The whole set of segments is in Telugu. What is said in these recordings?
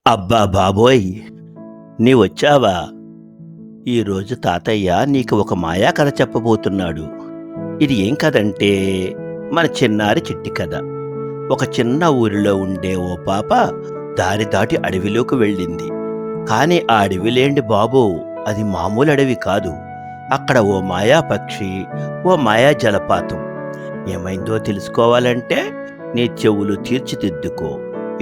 అబ్బా బాబోయ్! నీవొచ్చావా? ఈరోజు తాతయ్య నీకు ఒక మాయా కథ చెప్పబోతున్నాడు. ఇది ఏం కథంటే, మన చిన్నారి చిట్టి కథ. ఒక చిన్న ఊరిలో ఉండే ఓ పాప దారి దాటి అడవిలోకి వెళ్ళింది. కానీ ఆ అడవిలేండి బాబూ, అది మామూలు అడవి కాదు. అక్కడ ఓ మాయా పక్షి, ఓ మాయా జలపాతం. ఏమైందో తెలుసుకోవాలంటే నీ చెవులు తీర్చిదిద్దుకో.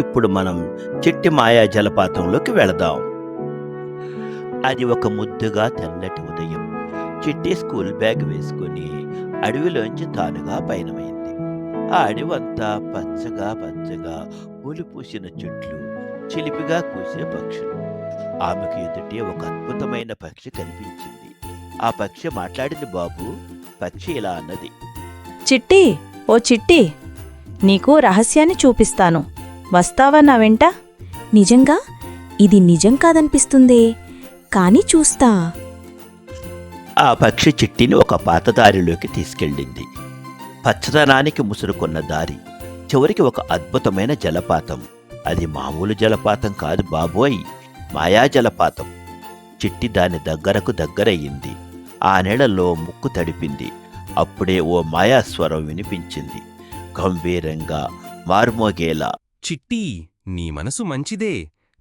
ఇప్పుడు మనం చిట్టి మాయా జలపాతంలోకి వెళదాం. అది ఒక ముద్దుగా తెల్లటి ఉదయం. చిట్టి స్కూల్ బ్యాగ్ వేసుకుని అడవిలోంచి తానుగా పయనమైంది. ఆ అడవంతా పచ్చగా పచ్చగా పూలు పూసిన చెట్లు, చిలిపిగా కూసే పక్షులు. ఆమెకు ఎదుటే ఒక అద్భుతమైన పక్షి కనిపించింది. ఆ పక్షి మాట్లాడింది బాబు. పక్షి ఇలా అన్నది. చిట్టి, ఓ చిట్టి, నీకు రహస్యాన్ని చూపిస్తాను. వస్తావా నా వెంట? నిజంగా? ఇది నిజం కాదనిపిస్తుందే, కాని చూస్తా. ఆ పక్షి చిట్టిని ఒక పాత దారిలోకి తీసుకెళ్ళింది. పచ్చదనానికి ముసురుకున్న దారి. చివరికి ఒక అద్భుతమైన జలపాతం. అది మామూలు జలపాతం కాదు బాబోయ్, మాయా జలపాతం. చిట్టి దాని దగ్గరయ్యింది. ఆ నీళ్ళలో ముక్కు తడిపింది. అప్పుడే ఓ మాయాస్వరం వినిపించింది, గంభీరంగా, మార్మోగేలా. చిట్టి, నీ మనసు మంచిదే,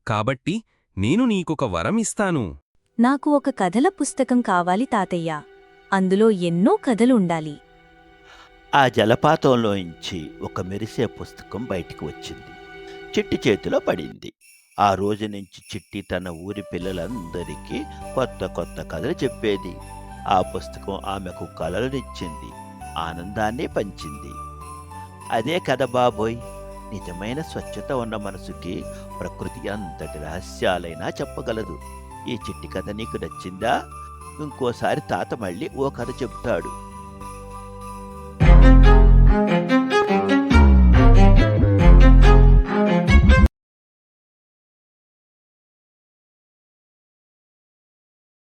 కాబట్టి నేను నీకొక వరం ఇస్తాను. నాకు ఒక కథల పుస్తకం కావాలి తాతయ్య. అందులో ఎన్నో కథలుండాలి. ఆ జలపాతంలోంచి ఒక మెరిసే పుస్తకం బయటికి వచ్చింది. చిట్టి చేతిలో పడింది. ఆ రోజు నుంచి చిట్టి తన ఊరి పిల్లలందరికీ కొత్త కొత్త కథలు చెప్పేది. ఆ పుస్తకం ఆమెకు కలలనిచ్చింది, ఆనందాన్ని పంచింది. అదే కథ బాబోయ్. నిజమైన స్వచ్ఛత ఉన్న మనసుకి ప్రకృతి అంతటి రహస్యాలైనా చెప్పగలదు. ఈ చిట్టి కథ నీకు నచ్చిందా? ఇంకోసారి తాత మళ్ళీ ఓ కథ చెబుతాడు.